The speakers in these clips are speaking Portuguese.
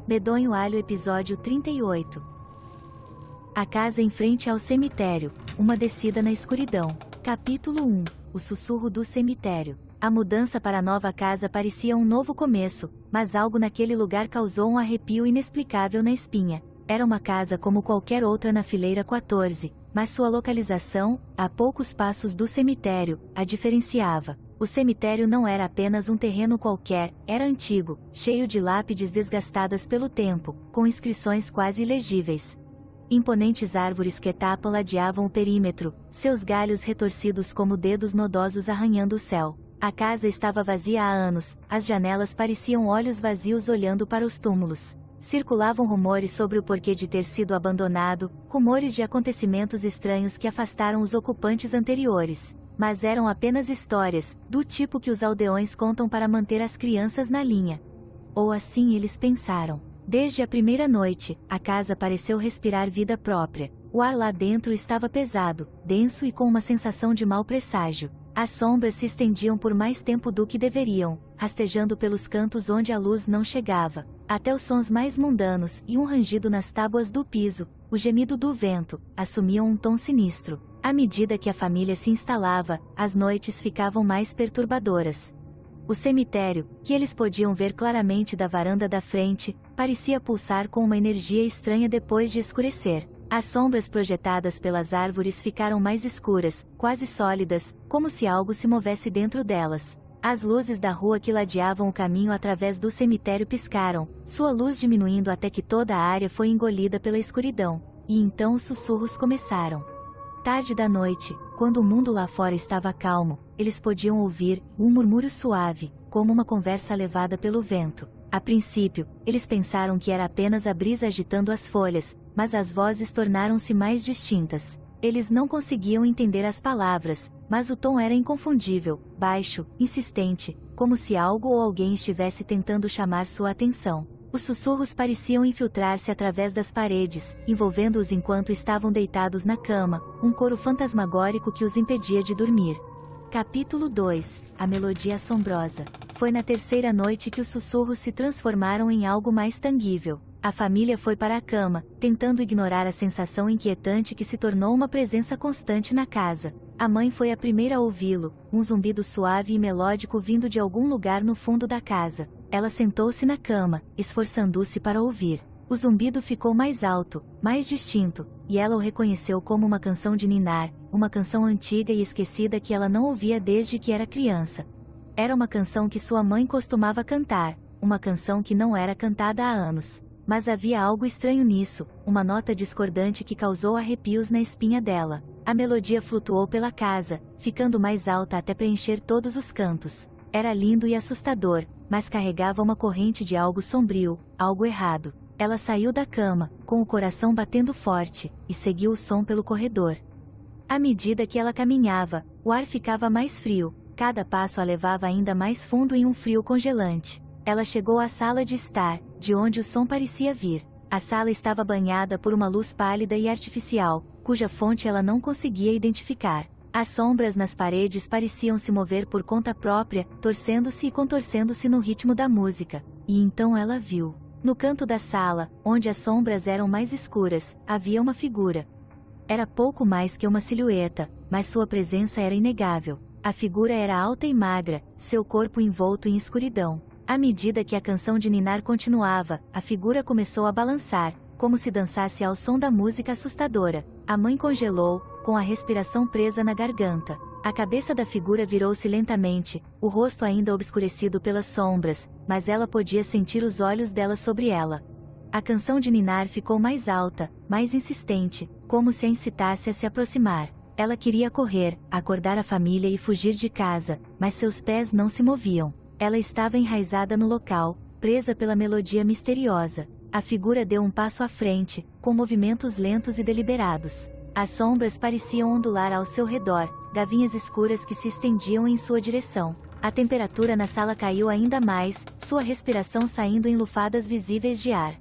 Medonho Alho episódio 38. A casa em frente ao cemitério, uma descida na escuridão. Capítulo 1. O sussurro do cemitério. A mudança para a nova casa parecia um novo começo, mas algo naquele lugar causou um arrepio inexplicável na espinha. Era uma casa como qualquer outra na fileira 14, mas sua localização, a poucos passos do cemitério, a diferenciava. O cemitério não era apenas um terreno qualquer, era antigo, cheio de lápides desgastadas pelo tempo, com inscrições quase ilegíveis. Imponentes árvores que ladeavam o perímetro, seus galhos retorcidos como dedos nodosos arranhando o céu. A casa estava vazia há anos, as janelas pareciam olhos vazios olhando para os túmulos. Circulavam rumores sobre o porquê de ter sido abandonado, rumores de acontecimentos estranhos que afastaram os ocupantes anteriores. Mas eram apenas histórias, do tipo que os aldeões contam para manter as crianças na linha. Ou assim eles pensaram. Desde a primeira noite, a casa pareceu respirar vida própria. O ar lá dentro estava pesado, denso e com uma sensação de mau presságio. As sombras se estendiam por mais tempo do que deveriam, rastejando pelos cantos onde a luz não chegava, até os sons mais mundanos e um rangido nas tábuas do piso, o gemido do vento, assumiam um tom sinistro. À medida que a família se instalava, as noites ficavam mais perturbadoras. O cemitério, que eles podiam ver claramente da varanda da frente, parecia pulsar com uma energia estranha depois de escurecer. As sombras projetadas pelas árvores ficaram mais escuras, quase sólidas, como se algo se movesse dentro delas. As luzes da rua que ladeavam o caminho através do cemitério piscaram, sua luz diminuindo até que toda a área foi engolida pela escuridão. E então os sussurros começaram. Tarde da noite, quando o mundo lá fora estava calmo, eles podiam ouvir um murmúrio suave, como uma conversa levada pelo vento. A princípio, eles pensaram que era apenas a brisa agitando as folhas, mas as vozes tornaram-se mais distintas. Eles não conseguiam entender as palavras, mas o tom era inconfundível, baixo, insistente, como se algo ou alguém estivesse tentando chamar sua atenção. Os sussurros pareciam infiltrar-se através das paredes, envolvendo-os enquanto estavam deitados na cama, um coro fantasmagórico que os impedia de dormir. Capítulo 2. A melodia assombrosa. Foi na terceira noite que os sussurros se transformaram em algo mais tangível. A família foi para a cama, tentando ignorar a sensação inquietante que se tornou uma presença constante na casa. A mãe foi a primeira a ouvi-lo, um zumbido suave e melódico vindo de algum lugar no fundo da casa. Ela sentou-se na cama, esforçando-se para ouvir. O zumbido ficou mais alto, mais distinto, e ela o reconheceu como uma canção de ninar, uma canção antiga e esquecida que ela não ouvia desde que era criança. Era uma canção que sua mãe costumava cantar, uma canção que não era cantada há anos. Mas havia algo estranho nisso, uma nota discordante que causou arrepios na espinha dela. A melodia flutuou pela casa, ficando mais alta até preencher todos os cantos. Era lindo e assustador, mas carregava uma corrente de algo sombrio, algo errado. Ela saiu da cama, com o coração batendo forte, e seguiu o som pelo corredor. À medida que ela caminhava, o ar ficava mais frio, cada passo a levava ainda mais fundo em um frio congelante. Ela chegou à sala de estar, de onde o som parecia vir. A sala estava banhada por uma luz pálida e artificial, cuja fonte ela não conseguia identificar. As sombras nas paredes pareciam se mover por conta própria, torcendo-se e contorcendo-se no ritmo da música. E então ela viu. No canto da sala, onde as sombras eram mais escuras, havia uma figura. Era pouco mais que uma silhueta, mas sua presença era inegável. A figura era alta e magra, seu corpo envolto em escuridão. À medida que a canção de ninar continuava, a figura começou a balançar, como se dançasse ao som da música assustadora. A mãe congelou, com a respiração presa na garganta. A cabeça da figura virou-se lentamente, o rosto ainda obscurecido pelas sombras, mas ela podia sentir os olhos dela sobre ela. A canção de ninar ficou mais alta, mais insistente, como se a incitasse a se aproximar. Ela queria correr, acordar a família e fugir de casa, mas seus pés não se moviam. Ela estava enraizada no local, presa pela melodia misteriosa. A figura deu um passo à frente, com movimentos lentos e deliberados. As sombras pareciam ondular ao seu redor, gavinhas escuras que se estendiam em sua direção. A temperatura na sala caiu ainda mais, sua respiração saindo em lufadas visíveis de ar.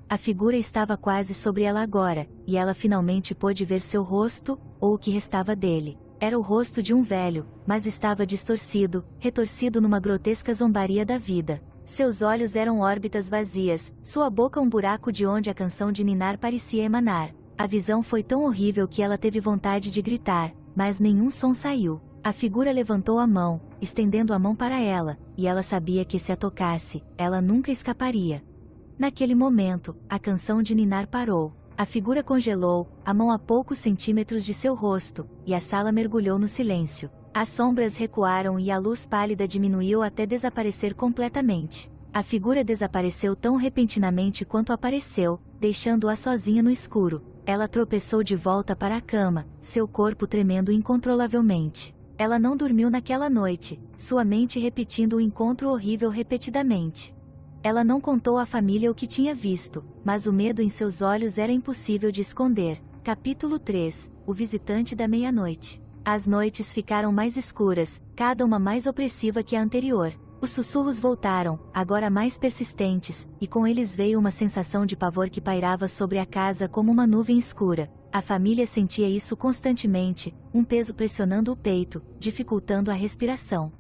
A figura estava quase sobre ela agora, e ela finalmente pôde ver seu rosto, ou o que restava dele. Era o rosto de um velho, mas estava distorcido, retorcido numa grotesca zombaria da vida. Seus olhos eram órbitas vazias, sua boca um buraco de onde a canção de ninar parecia emanar. A visão foi tão horrível que ela teve vontade de gritar, mas nenhum som saiu. A figura levantou a mão, estendendo a mão para ela, e ela sabia que se a tocasse, ela nunca escaparia. Naquele momento, a canção de ninar parou. A figura congelou, a mão a poucos centímetros de seu rosto, e a sala mergulhou no silêncio. As sombras recuaram e a luz pálida diminuiu até desaparecer completamente. A figura desapareceu tão repentinamente quanto apareceu, deixando-a sozinha no escuro. Ela tropeçou de volta para a cama, seu corpo tremendo incontrolavelmente. Ela não dormiu naquela noite, sua mente repetindo o encontro horrível repetidamente. Ela não contou à família o que tinha visto, mas o medo em seus olhos era impossível de esconder. Capítulo 3 – O visitante da meia-noite. As noites ficaram mais escuras, cada uma mais opressiva que a anterior. Os sussurros voltaram, agora mais persistentes, e com eles veio uma sensação de pavor que pairava sobre a casa como uma nuvem escura. A família sentia isso constantemente, um peso pressionando o peito, dificultando a respiração.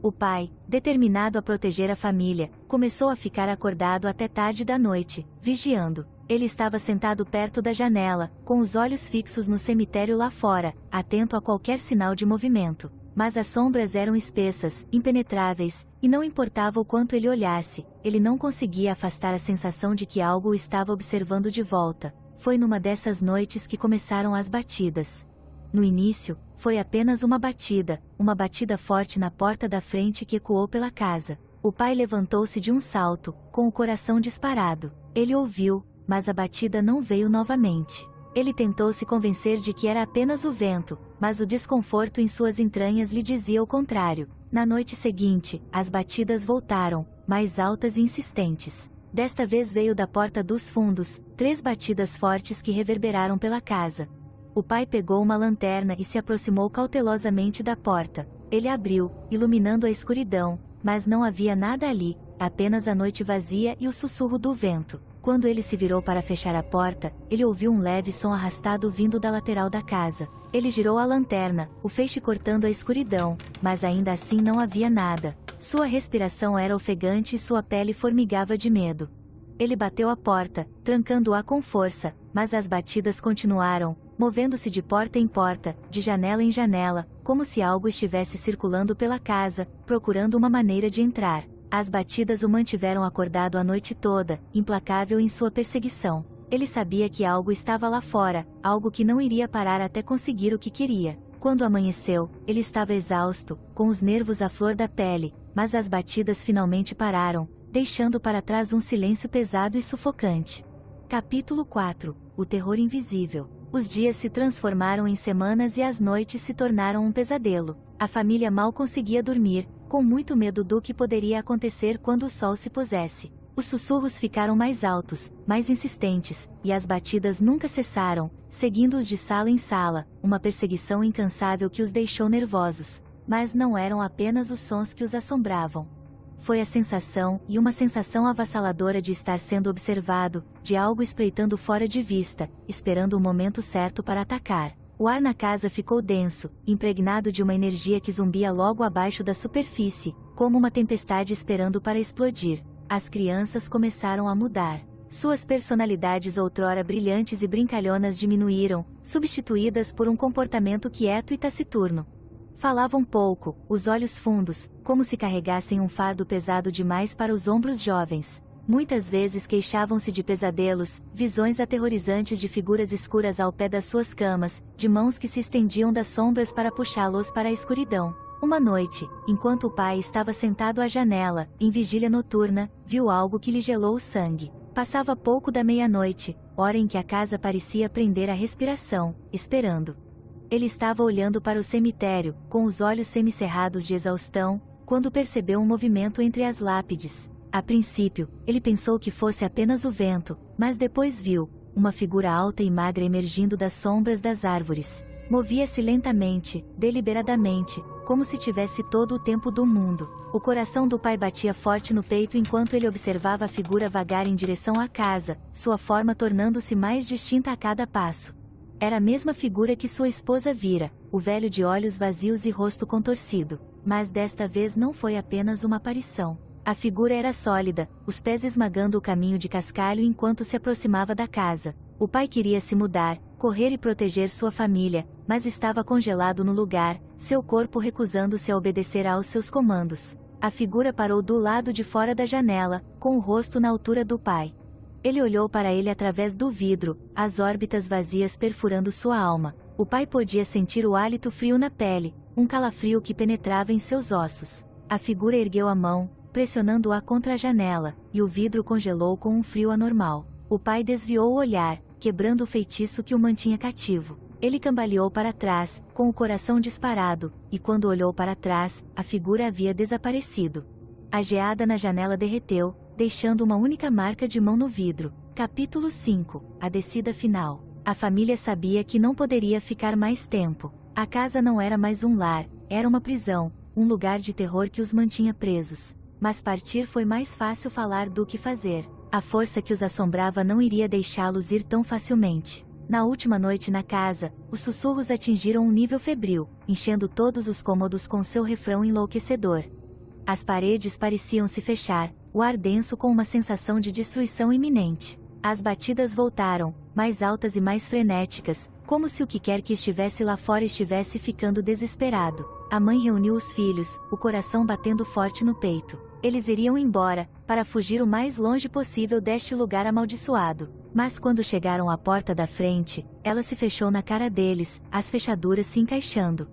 O pai, determinado a proteger a família, começou a ficar acordado até tarde da noite, vigiando. Ele estava sentado perto da janela, com os olhos fixos no cemitério lá fora, atento a qualquer sinal de movimento. Mas as sombras eram espessas, impenetráveis, e não importava o quanto ele olhasse, ele não conseguia afastar a sensação de que algo o estava observando de volta. Foi numa dessas noites que começaram as batidas. No início, foi apenas uma batida forte na porta da frente que ecoou pela casa. O pai levantou-se de um salto, com o coração disparado. Ele ouviu, mas a batida não veio novamente. Ele tentou se convencer de que era apenas o vento, mas o desconforto em suas entranhas lhe dizia o contrário. Na noite seguinte, as batidas voltaram, mais altas e insistentes. Desta vez veio da porta dos fundos, 3 batidas fortes que reverberaram pela casa. O pai pegou uma lanterna e se aproximou cautelosamente da porta. Ele abriu, iluminando a escuridão, mas não havia nada ali, apenas a noite vazia e o sussurro do vento. Quando ele se virou para fechar a porta, ele ouviu um leve som arrastado vindo da lateral da casa. Ele girou a lanterna, o feixe cortando a escuridão, mas ainda assim não havia nada. Sua respiração era ofegante e sua pele formigava de medo. Ele bateu a porta, trancando-a com força, mas as batidas continuaram, movendo-se de porta em porta, de janela em janela, como se algo estivesse circulando pela casa, procurando uma maneira de entrar. As batidas o mantiveram acordado a noite toda, implacável em sua perseguição. Ele sabia que algo estava lá fora, algo que não iria parar até conseguir o que queria. Quando amanheceu, ele estava exausto, com os nervos à flor da pele, mas as batidas finalmente pararam, deixando para trás um silêncio pesado e sufocante. Capítulo 4 – O terror invisível. Os dias se transformaram em semanas e as noites se tornaram um pesadelo. A família mal conseguia dormir, com muito medo do que poderia acontecer quando o sol se pusesse. Os sussurros ficaram mais altos, mais insistentes, e as batidas nunca cessaram, seguindo-os de sala em sala, uma perseguição incansável que os deixou nervosos. Mas não eram apenas os sons que os assombravam. Foi a sensação, e uma sensação avassaladora de estar sendo observado, de algo espreitando fora de vista, esperando o momento certo para atacar. O ar na casa ficou denso, impregnado de uma energia que zumbia logo abaixo da superfície, como uma tempestade esperando para explodir. As crianças começaram a mudar. Suas personalidades outrora brilhantes e brincalhonas diminuíram, substituídas por um comportamento quieto e taciturno. Falavam pouco, os olhos fundos, como se carregassem um fardo pesado demais para os ombros jovens. Muitas vezes queixavam-se de pesadelos, visões aterrorizantes de figuras escuras ao pé das suas camas, de mãos que se estendiam das sombras para puxá-los para a escuridão. Uma noite, enquanto o pai estava sentado à janela, em vigília noturna, viu algo que lhe gelou o sangue. Passava pouco da meia-noite, hora em que a casa parecia prender a respiração, esperando. Ele estava olhando para o cemitério, com os olhos semicerrados de exaustão, quando percebeu um movimento entre as lápides. A princípio, ele pensou que fosse apenas o vento, mas depois viu uma figura alta e magra emergindo das sombras das árvores. Movia-se lentamente, deliberadamente, como se tivesse todo o tempo do mundo. O coração do pai batia forte no peito enquanto ele observava a figura vagar em direção à casa, sua forma tornando-se mais distinta a cada passo. Era a mesma figura que sua esposa vira, o velho de olhos vazios e rosto contorcido. Mas desta vez não foi apenas uma aparição. A figura era sólida, os pés esmagando o caminho de cascalho enquanto se aproximava da casa. O pai queria se mudar, correr e proteger sua família, mas estava congelado no lugar, seu corpo recusando-se a obedecer aos seus comandos. A figura parou do lado de fora da janela, com o rosto na altura do pai. Ele olhou para ele através do vidro, as órbitas vazias perfurando sua alma. O pai podia sentir o hálito frio na pele, um calafrio que penetrava em seus ossos. A figura ergueu a mão, pressionando-a contra a janela, e o vidro congelou com um frio anormal. O pai desviou o olhar, quebrando o feitiço que o mantinha cativo. Ele cambaleou para trás, com o coração disparado, e quando olhou para trás, a figura havia desaparecido. A geada na janela derreteu, deixando uma única marca de mão no vidro. Capítulo 5 – A descida final. A família sabia que não poderia ficar mais tempo. A casa não era mais um lar, era uma prisão, um lugar de terror que os mantinha presos. Mas partir foi mais fácil falar do que fazer. A força que os assombrava não iria deixá-los ir tão facilmente. Na última noite na casa, os sussurros atingiram um nível febril, enchendo todos os cômodos com seu refrão enlouquecedor. As paredes pareciam se fechar, o ar denso com uma sensação de destruição iminente. As batidas voltaram, mais altas e mais frenéticas, como se o que quer que estivesse lá fora estivesse ficando desesperado. A mãe reuniu os filhos, o coração batendo forte no peito. Eles iriam embora, para fugir o mais longe possível deste lugar amaldiçoado. Mas quando chegaram à porta da frente, ela se fechou na cara deles, as fechaduras se encaixando.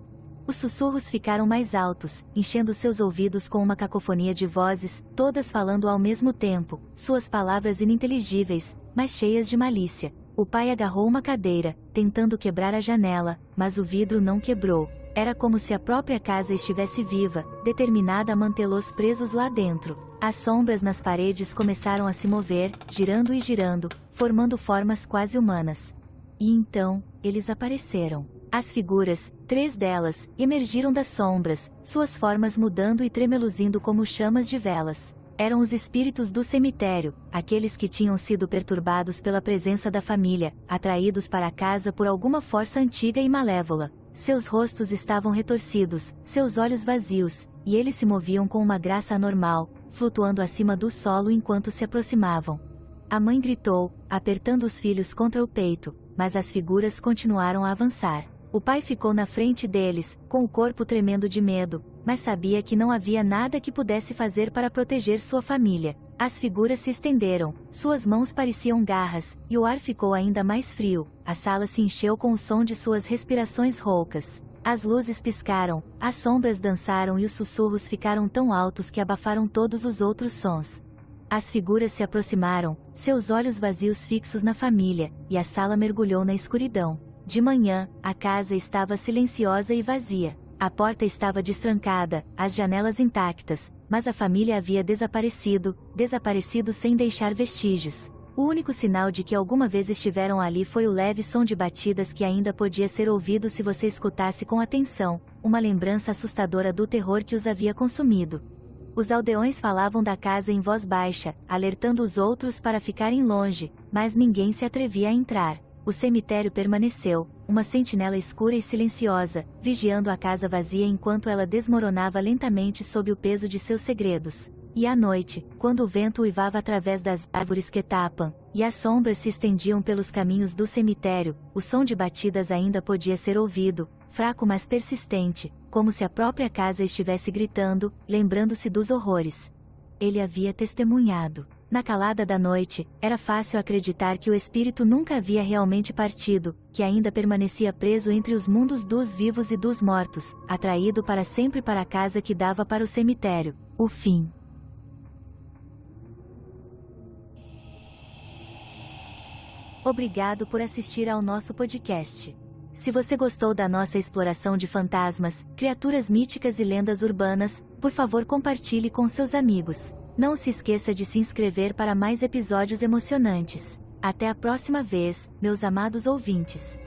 Os sussurros ficaram mais altos, enchendo seus ouvidos com uma cacofonia de vozes, todas falando ao mesmo tempo, suas palavras ininteligíveis, mas cheias de malícia. O pai agarrou uma cadeira, tentando quebrar a janela, mas o vidro não quebrou. Era como se a própria casa estivesse viva, determinada a mantê-los presos lá dentro. As sombras nas paredes começaram a se mover, girando e girando, formando formas quase humanas. E então, eles apareceram. As figuras, 3 delas, emergiram das sombras, suas formas mudando e tremeluzindo como chamas de velas. Eram os espíritos do cemitério, aqueles que tinham sido perturbados pela presença da família, atraídos para a casa por alguma força antiga e malévola. Seus rostos estavam retorcidos, seus olhos vazios, e eles se moviam com uma graça anormal, flutuando acima do solo enquanto se aproximavam. A mãe gritou, apertando os filhos contra o peito, mas as figuras continuaram a avançar. O pai ficou na frente deles, com o corpo tremendo de medo, mas sabia que não havia nada que pudesse fazer para proteger sua família. As figuras se estenderam, suas mãos pareciam garras, e o ar ficou ainda mais frio. A sala se encheu com o som de suas respirações roucas. As luzes piscaram, as sombras dançaram e os sussurros ficaram tão altos que abafaram todos os outros sons. As figuras se aproximaram, seus olhos vazios fixos na família, e a sala mergulhou na escuridão. De manhã, a casa estava silenciosa e vazia. A porta estava destrancada, as janelas intactas, mas a família havia desaparecido sem deixar vestígios. O único sinal de que alguma vez estiveram ali foi o leve som de batidas que ainda podia ser ouvido se você escutasse com atenção, uma lembrança assustadora do terror que os havia consumido. Os aldeões falavam da casa em voz baixa, alertando os outros para ficarem longe, mas ninguém se atrevia a entrar. O cemitério permaneceu, uma sentinela escura e silenciosa, vigiando a casa vazia enquanto ela desmoronava lentamente sob o peso de seus segredos. E à noite, quando o vento uivava através das árvores que tapam, e as sombras se estendiam pelos caminhos do cemitério, o som de batidas ainda podia ser ouvido, fraco mas persistente, como se a própria casa estivesse gritando, lembrando-se dos horrores. Ele havia testemunhado. Na calada da noite, era fácil acreditar que o espírito nunca havia realmente partido, que ainda permanecia preso entre os mundos dos vivos e dos mortos, atraído para sempre para a casa que dava para o cemitério. O fim. Obrigado por assistir ao nosso podcast. Se você gostou da nossa exploração de fantasmas, criaturas míticas e lendas urbanas, por favor compartilhe com seus amigos. Não se esqueça de se inscrever para mais episódios emocionantes. Até a próxima vez, meus amados ouvintes.